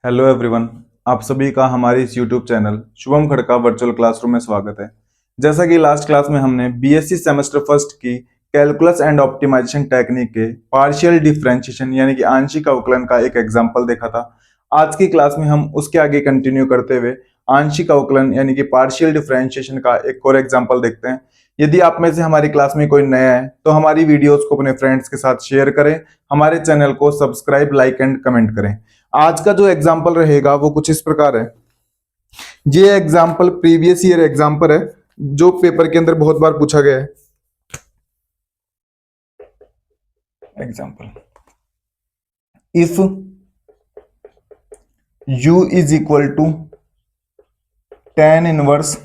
Hello everyone. आप सभी का हमारे इस YouTube channel Shubham Khadka virtual classroom में स्वागत है। जैसा कि लास्ट क्लास में हमने बीएससी सेमेस्टर फर्स्ट की कैलकुलस एंड ऑप्टिमाइजेशन टेक्निक के पार्शियल डिफरेंशिएशन यानी कि आंशिक अवकलन का एक एग्जांपल देखा था। आज की क्लास में हम उसके आगे कंटिन्यू करते हुए आंशिक अवकलन यानी कि पार्शियल डिफरेंशिएशन का एक और एग्जाम्पल देखते हैं। यदि आप में से हमारी क्लास में कोई नया है तो हमारी वीडियोस को अपने फ्रेंड्स के साथ शेयर करें, हमारे चैनल को सब्सक्राइब, लाइक एंड कमेंट करें। आज का जो एग्जाम्पल रहेगा वो कुछ इस प्रकार है। ये एग्जाम्पल प्रीवियस ईयर एग्जाम्पल है जो पेपर के अंदर बहुत बार पूछा गया है। Example, if u is equal to tan inverse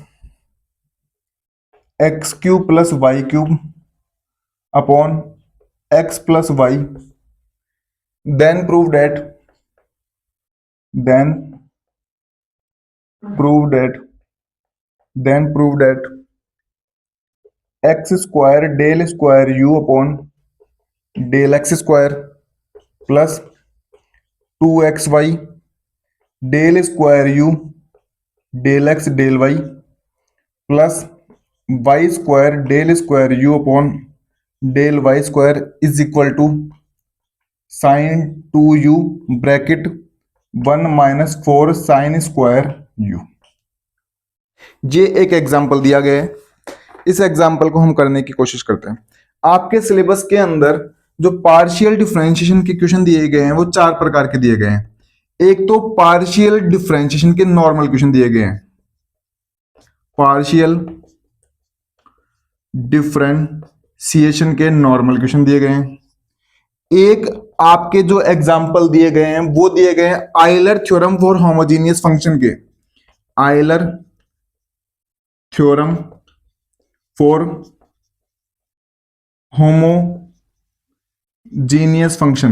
X cube plus Y cube upon X plus Y, then prove that X square del square you upon del x square plus 2xy del square you del x del Y plus Y square del square you upon del Y square is equal to sine 2u bracket 1 minus 4 sine square u। ये एक example दिया गया है। इस example को हम करने की कोशिश करते हैं। आपके सिलेबस के अंदर जो पार्शियल डिफरेंशिएशन के क्वेश्चन दिए गए हैं वो 4 प्रकार के दिए गए हैं। एक तो पार्शियल डिफरेंशिएशन के नॉर्मल क्वेश्चन दिए गए हैं, पार्शियल डिफरेंशिएशन के नॉर्मल क्वेश्चन दिए गए हैं। एक आपके जो एग्जाम्पल दिए गए हैं वो दिए गए हैं Euler theorem for homogeneous function के, Euler theorem for homogeneous function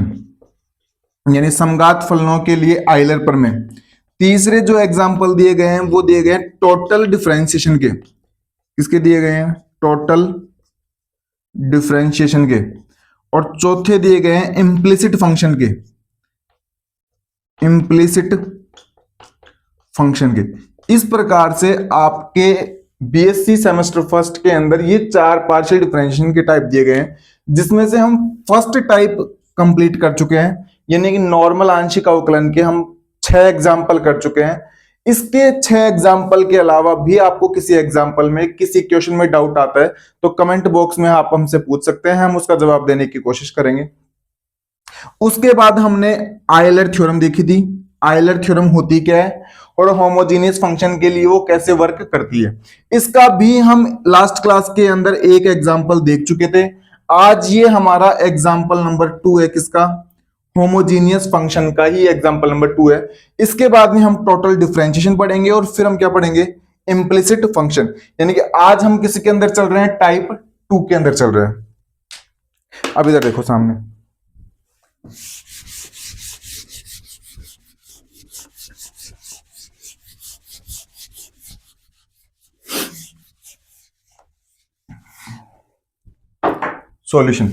यानी समघात फलनों के लिए आयलर प्रमेय। तीसरे जो एग्जाम्पल दिए गए हैं वो दिए गए हैं टोटल डिफरेंशिएशन के, किसके दिए गए हैं? टोटल डिफरेंशिएशन के। और चौथे दिए गए हैं इम्प्लिसिट फंक्शन के, इम्प्लिसिट फंक्शन के। इस प्रकार से आपके बीएससी सेमेस्टर फर्स्ट के अंदर ये 4 पार्शियल डिफरेंशिएशन के टाइप दिए गए हैं, जिसमें से हम फर्स्ट टाइप कंप्लीट कर चुके हैं यानी कि नॉर्मल आंशिक अवकलन के हम 6 एग्जाम्पल कर चुके हैं। इसके 6 एग्जाम्पल के अलावा भी आपको किसी एग्जाम्पल में किसी क्वेश्चन में डाउट आता है तो कमेंट बॉक्स में आप हमसे पूछ सकते हैं, हम उसका जवाब देने की कोशिश करेंगे। उसके बाद हमने आयलर थ्योरम देखी थी। आयलर थ्योरम होती क्या है और होमोजेनियस फंक्शन के लिए वो कैसे वर्क करती है, इसका भी हम लास्ट क्लास के अंदर एक एग्जाम्पल देख चुके थे। आज ये हमारा एग्जाम्पल नंबर 2 है, किसका? होमोजीनियस फंक्शन का ही एग्जांपल नंबर 2 है। इसके बाद में हम टोटल डिफरेंशिएशन पढ़ेंगे और फिर हम क्या पढ़ेंगे? Implicit function. यानी कि आज हम किसी के अंदर चल रहे हैं? टाइप 2 के अंदर चल रहे हैं। अब इधर देखो सामने, सॉल्यूशन।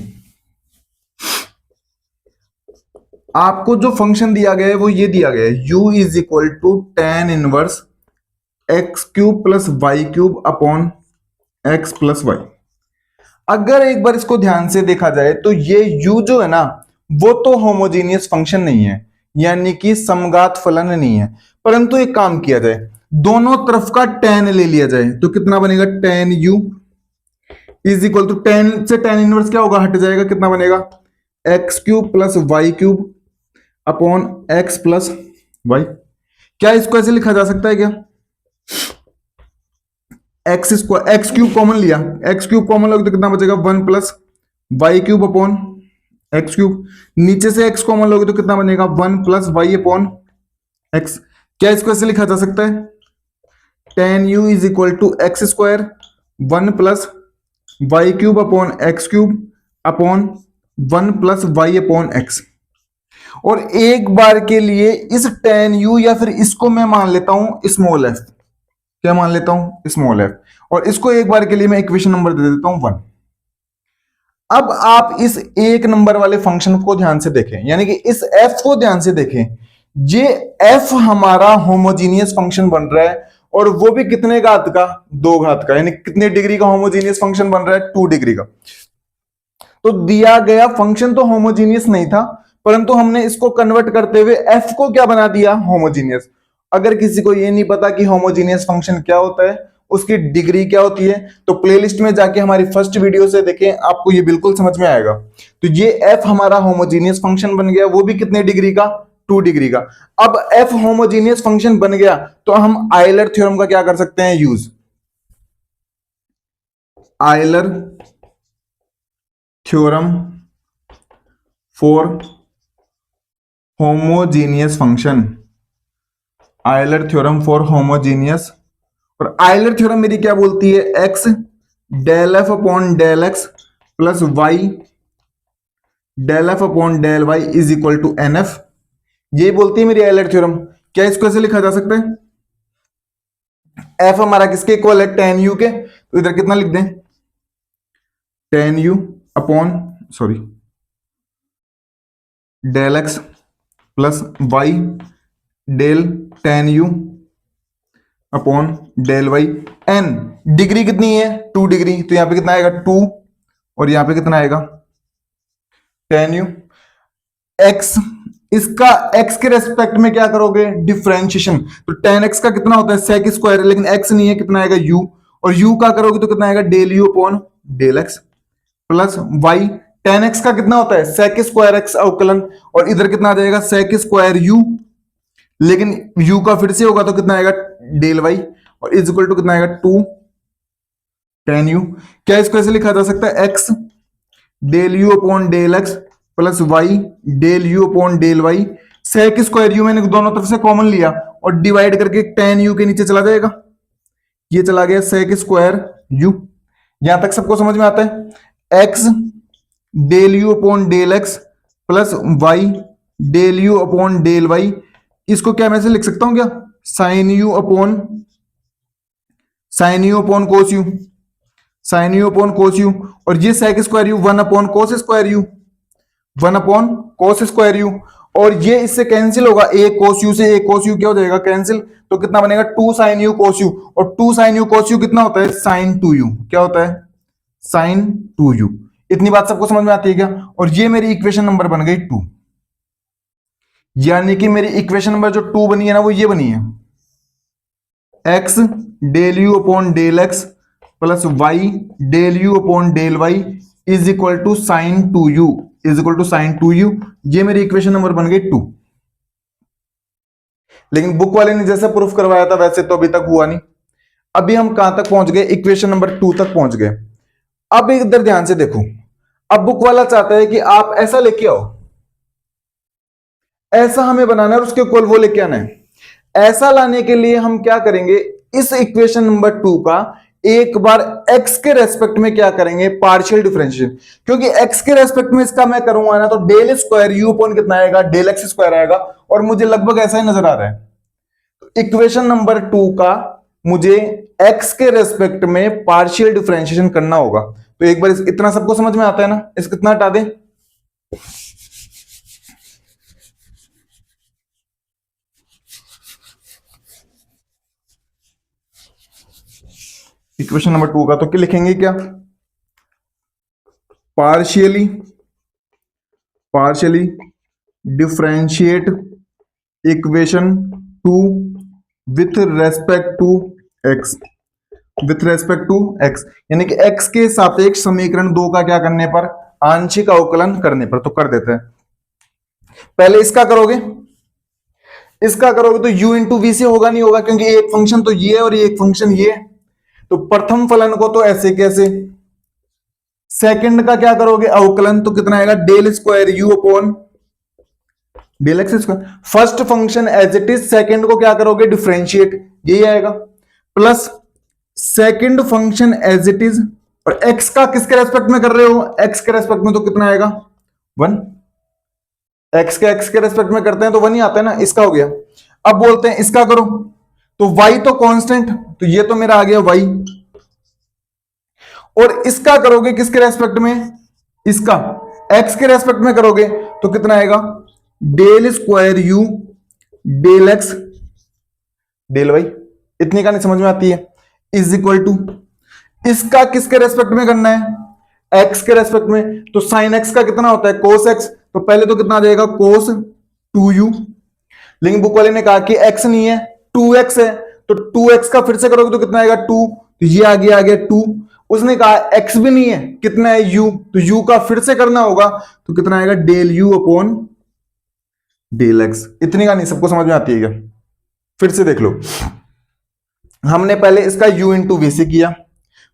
आपको जो फंक्शन दिया गया है वो ये दिया गया है, u is equal to tan inverse X cube plus Y cube upon X plus Y. अगर एक बार इसको ध्यान से देखा जाए तो ये u जो है ना वो तो होमोजेनियस फंक्शन नहीं है, यानी कि समघात फलन नहीं है। परंतु एक काम किया जाए, दोनों तरफ का tan ले लिया जाए तो कितना बनेगा? tan u is equal to tan से tan इनवर्स क्या होगा? हट जाएगा, कितना बनेगा? X cube plus Y cube upon X plus Y. क्या इसको ऐसे लिखा जा सकता है क्या? X square, X cube common लिया, एक्स क्यूब कॉमन लोगे तो कितना बचेगा? 1 plus Y cube upon X cube. नीचे से एक्स कॉमन लोगे तो कितना बनेगा? 1 प्लस वाई अपॉन एक्स। क्या इसको ऐसे लिखा जा सकता है? tan u is equal to X square 1 plus Y cube upon X cube upon 1 plus Y upon X. और एक बार के लिए इस tan u या फिर इसको मैं मान लेता हूं स्मॉल f। क्या मान लेता हूं? Small f। और इसको एक बार के लिए मैं इक्वेशन नंबर दे देता हूं 1। अब आप इस एक नंबर वाले फंक्शन को ध्यान से देखें, यानी कि इस f को ध्यान से देखें। ये f हमारा होमोजीनियस फंक्शन बन रहा है, और वो भी कितने घात का, 2 घात का, यानी कितने डिग्री का होमोजीनियस फंक्शन बन रहा है, 2 डिग्री का। तो दिया गया फंक्शन तो होमोजीनियस नहीं था, परंतु हमने इसको कन्वर्ट करते हुए f को क्या बना दिया, होमोजीनियस। अगर किसी को ये नहीं पता कि होमोजीनियस फंक्शन क्या होता है, उसकी डिग्री क्या होती है, तो प्लेलिस्ट में जाके हमारी फर्स्ट वीडियो से देखें, आपको ये बिल्कुल समझ में आएगा। तो ये f हमारा होमोजीनियस फंक्शन बन गया, वो भी कितने डिग्री का, 2 डिग्री का। अब f होमोजीनियस फंक्शन बन गया, तो हम आयलर थ्योरम का क्या कर सकते हैं, use. Euler theorem for homogeneous function, Euler theorem for homogeneous. और आयलर थ्योरम मेरी क्या बोलती है, x del F upon del x plus Y del F upon del Y is equal to N F, ये बोलती है मेरी आयलर थ्योरम। क्या इसको ऐसे लिखा जा सकता है, f हमारा किसके इक्वल है, tan u के, तो इधर कितना लिख दें, tan u upon sorry del x plus Y del tan u upon del Y. N degree कितनी है, 2 डिग्री, तो यहां पे कितना आएगा 2, और यहां पे कितना आएगा tan u। x इसका x के रेस्पेक्ट में क्या करोगे, डिफरेंशिएशन, तो tan x का कितना होता है sec स्क्वायर, लेकिन x नहीं है, कितना आएगा u, और u का करोगे तो कितना आएगा del u upon del x plus y। tan x का कितना होता है sec स्क्वायर x अवकलन, और इधर कितना आ जाएगा sec स्क्वायर u, लेकिन u का फिर से होगा तो कितना आएगा डेल y, और इज इक्वल टू कितना आएगा 2 tan u। क्या इसको ऐसे लिखा जा सकता है, x del u upon del x plus Y del you upon del Y. Sec square U मैंने दोनों तरफ से कॉमन लिया और डिवाइड करके tan यू के नीचे चला जाएगा, ये चला गया सेक स्क्वायर यू। यहां तक सबको समझ में आता है। x del you upon del x plus Y del you upon del Y, इसको क्या मैं से लिख सकता हूं क्या, sine U upon cos U, sine U upon cos U, और ये sec square U 1 upon cos square U, 1 upon cos square U, और ये इससे कैंसिल होगा, ए कोस यू से ए कोस यू क्या हो जाएगा कैंसिल, तो कितना बनेगा 2 साइन यू कोस यू, और 2 साइन यू कोस यू कितना होता है साइन 2u, क्या होता है साइन 2u। इतनी बात सबको समझ में आती है क्या, और ये मेरी इक्वेशन नंबर बन गई 2, यानी कि मेरी इक्वेशन नंबर जो 2 बनी है ना वो ये बनी है, x del you upon del x plus Y del you upon del Y is equal to sine 2u, is equal to sine 2u। ये मेरी इक्वेशन नंबर बन गई 2। लेकिन बुक वाले ने जैसे प्रूफ करवाया था वैसे तो अभी तक हुआ नहीं। अभी हम कहां तक पहुंच गए, इक्वेशन नंबर 2 तक पहुंच गए। अब इधर ध्यान से देखो, अब बुक वाला चाहता है कि आप ऐसा लेके आओ, ऐसा हमें बनाना है और उसके इक्वल वो लेके आना है। ऐसा लाने के लिए हम क्या करेंगे, इस इक्वेशन नंबर 2 का एक बार x के रेस्पेक्ट में क्या करेंगे, पार्शियल डिफरेंशिएशन, क्योंकि x के रेस्पेक्ट में इसका मैं करूंगा ना तो डेल स्क्वायर यू अपॉन कितना आएगा डेल एक्स स्क्वायर आएगा, और मुझे लगभग ऐसा ही नजर आ रहा है। तो इक्वेशन नंबर 2 का मुझे x के रेस्पेक्ट में पार्शियल डिफरेंशिएशन करना होगा। तो एक बार इतना सबको समझ में आता है ना, इसको कितना हटा दें, इक्वेशन नंबर 2 का तो क्या लिखेंगे, क्या partially differentiate equation 2 with respect to x, with respect to x, यानी कि x के सापेक्ष समीकरण 2 का क्या करने पर, आंशिक अवकलन करने पर। तो कर देते हैं, पहले इसका करोगे तो u इंटू वी से होगा नहीं होगा, क्योंकि एक फंक्शन तो ये है और एक फंक्शन ये है। तो प्रथम फलन को तो ऐसे कैसे, सेकंड का क्या करोगे अवकलन, तो कितना आएगा del square you upon del x square. First function as it is, second को क्या करोगे डिफरेंशिएट, यही आएगा, plus second function as it is, और एक्स का किसके रेस्पेक्ट में कर रहे हो, एक्स के रेस्पेक्ट में, तो कितना आएगा 1, एक्स के रेस्पेक्ट में करते हैं तो 1 ही आता है ना, इसका हो गया। अब बोलते हैं इसका करो, तो y तो कांस्टेंट, तो ये तो मेरा आ गया y, और इसका करोगे किसके रेस्पेक्ट में, इसका x के रेस्पेक्ट में करोगे तो कितना आएगा del square u del x del Y, इतनी कहानी समझ में आती है, इज इक्वल टू, इसका किसके रेस्पेक्ट में करना है, एक्स के रेस्पेक्ट में, तो साइन एक्स का कितना होता है कोस एक्स, तो पहले तो कितना आ जाएगा कोस 2u, लेकिन बुक वाले ने कहा कि x नहीं है 2x है, तो 2x का फिर से करोगे तो कितना आएगा 2, तो ये आ गया 2, उसने कहा x भी नहीं है, कितना है u, तो u का फिर से करना होगा, तो कितना आएगा del u upon del X, इतनी का नहीं, सबको समझ में आती है क्या, फिर से देख लो, हमने पहले इसका u इंटू वी से किया,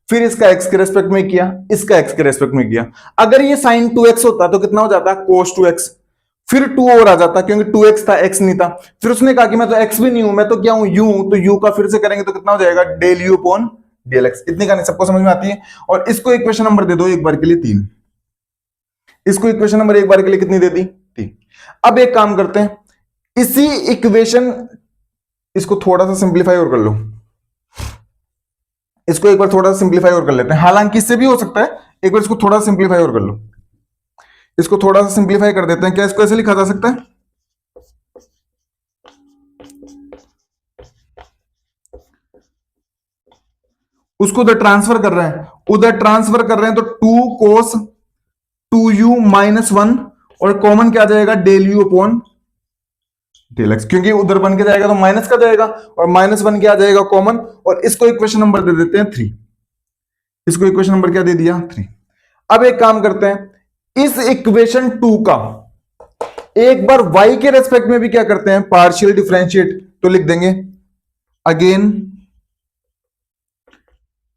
फिर इसका x के रेस्पेक्ट में किया, इसका x के रेस्पेक्ट में किया, अगर ये साइन 2x होता तो कितना हो जाता cos 2x, फिर 2 और आ जाता क्योंकि 2x था x नहीं था, फिर उसने कहा कि मैं तो x भी नहीं हूं, मैं तो क्या हूं u हूं, तो u का फिर से करेंगे तो कितना हो जाएगा del u upon del X, इतनी कहानी सबको समझ में आती है। और इसको इक्वेशन नंबर दे दो एक बार के लिए 3, इसको इक्वेशन नंबर एक बार के लिए कितनी दे दी 3। अब एक काम करते हैं, इसी इक्वेशन, इसको थोड़ा सा सिंप्लीफाई और कर लो, इसको एक बार थोड़ा सा सिंप्लीफाई और कर लेते हैं, हालांकि इससे भी हो सकता है, एक बार इसको थोड़ा सा सिंप्लीफाई और कर लो, इसको थोड़ा सा सिंप्लीफाई कर देते हैं, क्या इसको ऐसे लिखा जा सकता है, उसको उधर ट्रांसफर कर रहे हैं, उधर ट्रांसफर कर रहे हैं, तो 2 cos 2u माइनस 1, और कॉमन क्या आ जाएगा del u upon del X, क्योंकि उधर बन के जाएगा तो माइनस का जाएगा, और माइनस 1 क्या आ जाएगा कॉमन, और इसको इक्वेशन नंबर दे देते हैं 3, इसको इक्वेशन नंबर क्या दे दिया 3। अब एक काम करते हैं, इस इक्वेशन 2 का एक बार y के रेस्पेक्ट में भी क्या करते हैं पार्शियल डिफरेंशिएट, तो लिख देंगे again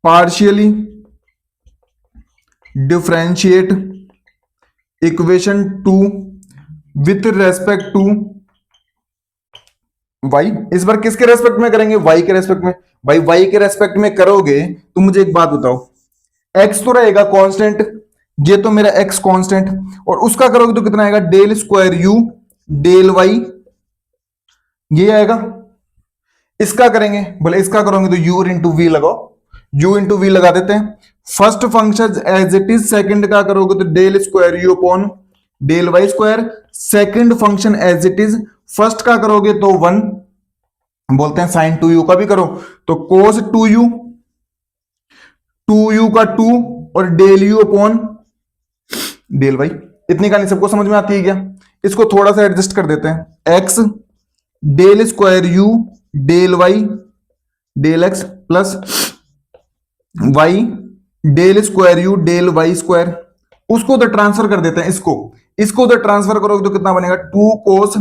partially differentiate equation 2 with respect to y, इस बार किसके रेस्पेक्ट में करेंगे y के रेस्पेक्ट में, भाई y के रेस्पेक्ट में करोगे तो मुझे एक बात बताओ, x तो रहेगा कांस्टेंट, ये तो मेरा x कांस्टेंट, और उसका करोगे तो कितना आएगा del square u del y, ये आएगा, इसका करेंगे बोले इसका करोगे तो u इंटू वी लगाओ, u इंटू वी लगा देते हैं, first function as it is, second का करोगे तो del square u upon del Y square, second function as it is, first का करोगे तो 1 बोलते हैं, साइन 2u का भी करो तो कोस 2u, 2u का 2 और del u upon del Y, इतनी कहानी सबको समझ में आती है क्या, इसको थोड़ा सा एडजस्ट कर देते हैं, x del square u del Y del x plus y del square u del Y square, उसको उधर ट्रांसफर कर देते हैं, इसको उधर ट्रांसफर करोगे तो कितना बनेगा 2 cos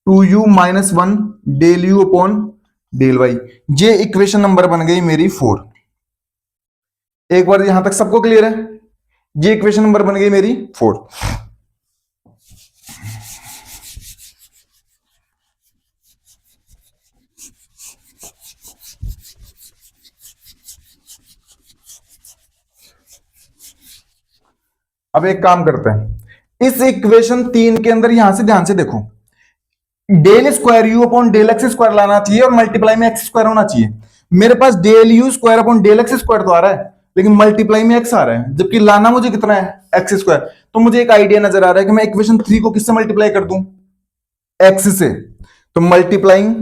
2u minus 1 del u upon del Y, ये इक्वेशन नंबर बन गई मेरी 4। एक बार यहां तक सबको क्लियर है, ये इक्वेशन नंबर बन गई मेरी 4। अब एक काम करते हैं, इस इक्वेशन 3 के अंदर यहां से ध्यान से देखो, del square you upon del x square लाना चाहिए और मल्टीप्लाई में एक्स स्क्वायर होना चाहिए, मेरे पास del u square upon del x square तो आ रहा है, लेकिन मल्टीप्लाई में एक्स आ रहा है, जबकि लाना मुझे कितना है एक्स स्क्वायर, तो मुझे एक आइडिया नजर आ रहा है कि मैं इक्वेशन 3 को किससे मल्टीप्लाई कर दूं, एक्स से, तो multiplying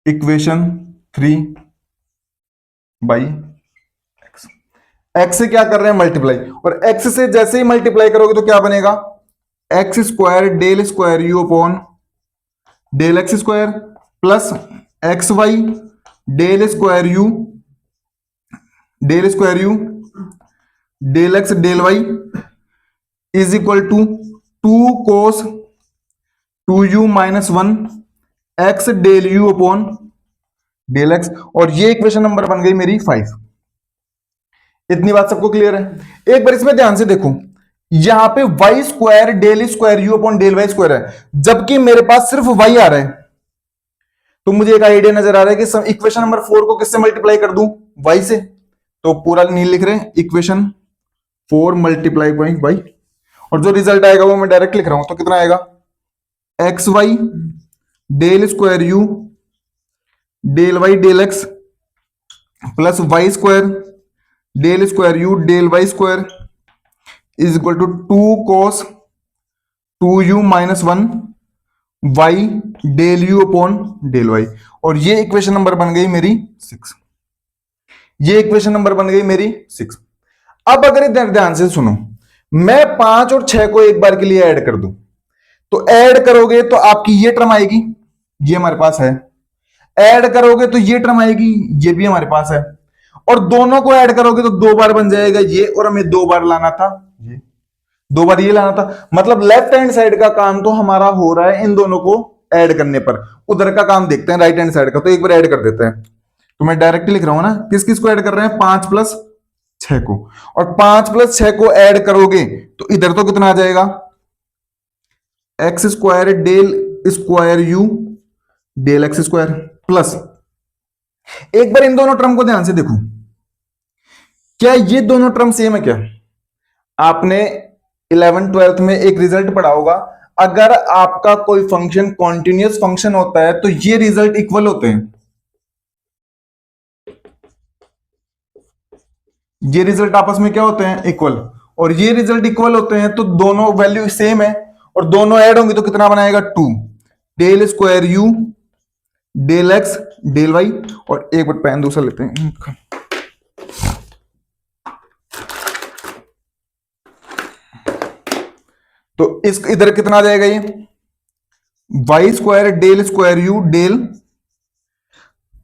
equation 3 by x, x से क्या कर रहे हैं मल्टीप्लाई, और एक्स से जैसे ही मल्टीप्लाई करोगे तो क्या बनेगा x square del square you upon del x square plus x y del square you del x del Y is equal to 2 cos 2u minus 1 x del you upon del x, और ये equation number बन गई मेरी 5। इतनी बात सबको clear है। एक बार इसमें ध्यान से देखो, यहां पे y square del square you upon del Y square है, जबकि मेरे पास सिर्फ वाई आ रहा है, तो मुझे एक आइडिया नजर आ रहा है कि इक्वेशन नंबर 4 को किससे मल्टीप्लाई कर दूं वाई से, तो पूरा नहीं लिख रहे हैं, इक्वेशन 4 मल्टीप्लाई बाई वाई, और जो रिजल्ट आएगा वो मैं डायरेक्ट लिख रहा हूं, तो कितना आएगा x y del square you del Y del x plus Y square del square you del Y square is equal to 2 cos 2u-1 y del you upon del y. और ये इक्वेशन नंबर बन गई मेरी 6। ये equation number बन गई मेरी 6। अब अगर इधर ध्यान से सुनो, मैं 5 और 6 को एक बार के लिए ऐड कर दूं, तो ऐड करोगे तो आपकी ये टर्म आएगी, ये हमारे पास है। ऐड करोगे तो ये टर्म आएगी, ये भी हमारे पास है। और दोनों को ऐड करोगे तो 2 बार बन जाएगा ये, और हमें 2 बार लाना था ये, 2 बार ये लाना था। मतलब लेफ्ट हैंड साइड का काम तो हमारा हो रहा है इन दोनों को ऐड करने पर। उधर का काम देखते हैं राइट हैंड साइड का, तो एक बार ऐड कर देते हैं। तो मैं डायरेक्ट लिख रहा हूं ना, किस किस को ऐड कर रहे हैं, 5 + 6 को। और 5 + 6 को ऐड करोगे तो इधर तो कितना आ जाएगा, x² del square you del x square plus, एक बार इन दोनों टर्म को ध्यान से देखो, क्या ये दोनों टर्म सेम है क्या? आपने 11th-12th में एक रिजल्ट पढ़ा होगा, अगर आपका कोई फंक्शन कॉन्टिन्यूअस फंक्शन होता है तो ये रिजल्ट इक्वल होते हैं। ये रिजल्ट आपस में क्या होते हैं, इक्वल। और ये रिजल्ट इक्वल होते हैं तो दोनों वैल्यू सेम है, और दोनों ऐड होंगे तो कितना बनाएगा, 2 del square you del x del y। और एक बार पेन दूसरा लेते हैं, तो इस इधर कितना आ जाएगा, ये y² del square you del.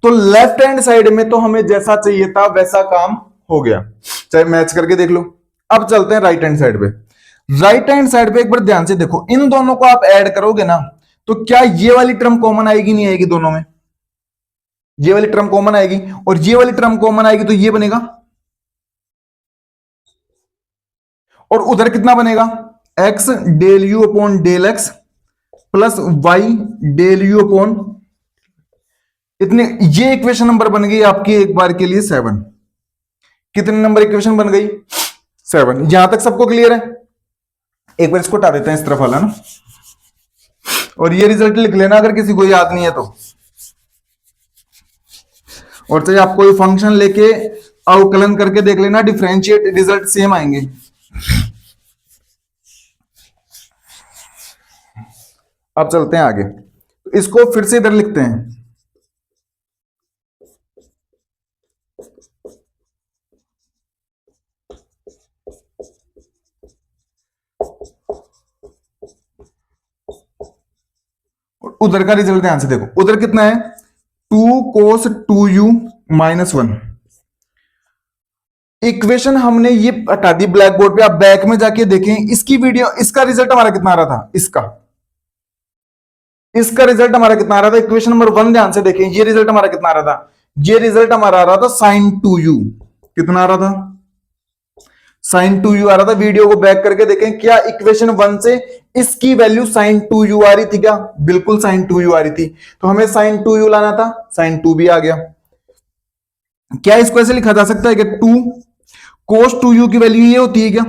तो लेफ्ट हैंड साइड में तो हमें जैसा चाहिए था वैसा काम हो गया, चाहे मैच करके देख लो। अब चलते हैं राइट हैंड साइड पे। राइट हैंड साइड पे एक बार ध्यान से देखो, इन दोनों को आप ऐड करोगे ना, तो क्या ये वाली टर्म कॉमन आएगी, नहीं आएगी? दोनों में ये वाली टर्म कॉमन आएगी, और ये वाली टर्म कॉमन आएगी तो ये बनेगा, और उधर कितना बनेगा, x del you upon del x plus y del you upon इतने। ये इक्वेशन नंबर बन गई आपकी एक बार के लिए 7। कितने नंबर इक्वेशन बन गई, 7। यहां तक सबको क्लियर है? एक बार इसको हटा देते हैं इस तरफ वाला ना, और ये रिजल्ट लिख लेना अगर किसी को याद नहीं है तो। और चाहे आप कोई फंक्शन लेके अवकलन करके देख लेना, डिफरेंशिएट, रिजल्ट सेम आएंगे। अब चलते हैं आगे, तो इसको फिर से इधर लिखते हैं। उधर का रिजल्ट ध्यान से देखो, उधर कितना है, 2 cos 2u-1। इक्वेशन हमने ये हटा दी ब्लैक बोर्ड पे, आप बैक में जाके देखें इसकी वीडियो, इसका रिजल्ट हमारा कितना आ रहा था, इसका रिजल्ट हमारा कितना आ रहा था, इक्वेशन नंबर 1 ध्यान से देखें, ये रिजल्ट हमारा कितना आ रहा था, ये रिजल्ट हमारा आ रहा था sin 2u। कितना आ रहा था, sin 2u आ रहा था। वीडियो को बैक करके देखें, क्या इक्वेशन 1 से इसकी वैल्यू sin 2u आ रही थी क्या? बिल्कुल sin 2u आ रही थी, तो हमें sin 2u लाना था, sin 2 भी आ गया। क्या इसको ऐसे लिखा जा सकता है कि 2 cos 2u की वैल्यू ये होती है क्या?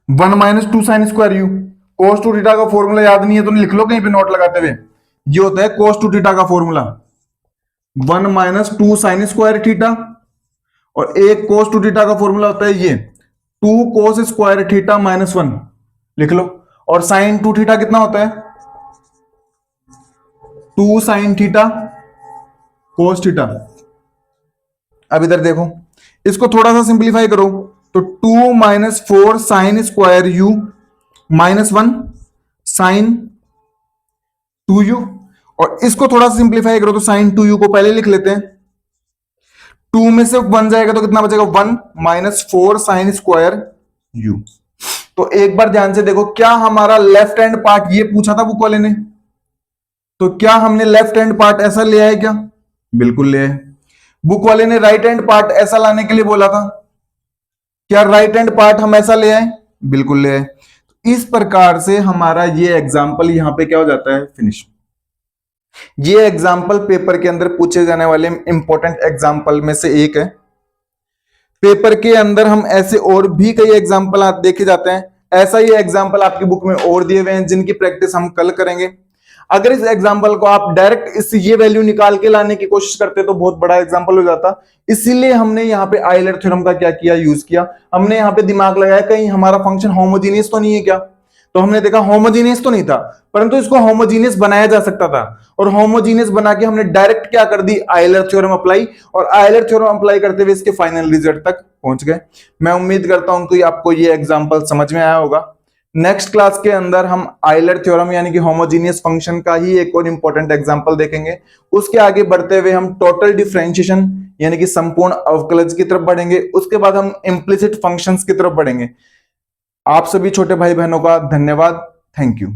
One minus 2 sin square you. cos 2 theta का फॉर्मूला याद नहीं है तो लिख लो कहीं पे नोट लगाते हुए, ये होता है cos 2 थीटा का formula 1 minus 2 sin square theta, और एक cos 2 थीटा का फॉर्मूला होता है ये 2 cos स्क्वायर थीटा -1, लिख लो। और sin 2 थीटा कितना होता है, 2 sin थीटा cos थीटा। अब इधर देखो, इसको थोड़ा सा सिंप्लीफाई करो, तो 2 minus 4 sin square U -1 sin 2u, और इसको थोड़ा सा सिंप्लीफाई करो तो sin 2u को पहले लिख लेते हैं। 2 में से 1 जाएगा तो कितना बचेगा, 1 माइनस 4 sin स्क्वायर u। तो एक बार ध्यान से देखो, क्या हमारा लेफ्ट हैंड पार्ट ये पूछा था बुक वाले ने, तो क्या हमने लेफ्ट हैंड पार्ट ऐसा लिया है क्या? बिल्कुल ले आए। बुक वाले ने राइट हैंड पार्ट ऐसा लाने के लिए बोला था, क्या राइट हैंड पार्ट हम ऐसा ले आए? बिल्कुल ले आए। इस प्रकार से हमारा ये एग्जाम्पल यहां पे क्या हो जाता है, फिनिश। ये एग्जाम्पल पेपर के अंदर पूछे जाने वाले इंपॉर्टेंट एग्जाम्पल में से एक है। पेपर के अंदर हम ऐसे और भी कई एग्जाम्पल देखे जाते हैं, ऐसा ही एग्जाम्पल आपकी बुक में और दिए हुए हैं जिनकी प्रैक्टिस हम कल करेंगे। अगर इस एग्जांपल को आप डायरेक्ट इस ये वैल्यू निकाल के लाने की कोशिश करते तो बहुत बड़ा एग्जांपल हो जाता। इसीलिए हमने यहाँ पे आयलर थ्योरम का क्या किया, यूज किया। हमने यहाँ पे दिमाग लगाया कहीं हमारा फंक्शन होमोजीनियस तो नहीं है क्या, तो हमने देखा होमोजीनियस तो नहीं था, परंतु इसको होमोजीनियस बनाया जा सकता था। और होमोजीनियस बना के हमने डायरेक्ट क्या कर दी, आयलर थ्योरम अप्लाई, और आयलर थ्योरम अप्लाई करते हुए इसके फाइनल रिजल्ट तक पहुंच गए। मैं उम्मीद करता हूं कि आपको ये एग्जांपल समझ में आया होगा। नेक्स्ट क्लास के अंदर हम आयलर थ्योरम यानी कि होमोजीनियस फंक्शन का ही एक और इंपॉर्टेंट एग्जांपल देखेंगे। उसके आगे बढ़ते हुए हम टोटल डिफरेंशिएशन यानी कि संपूर्ण अवकलज की तरफ बढ़ेंगे। उसके बाद हम इम्प्लिसिट फंक्शंस की तरफ बढ़ेंगे। आप सभी छोटे भाई बहनों का धन्यवाद। Thank you.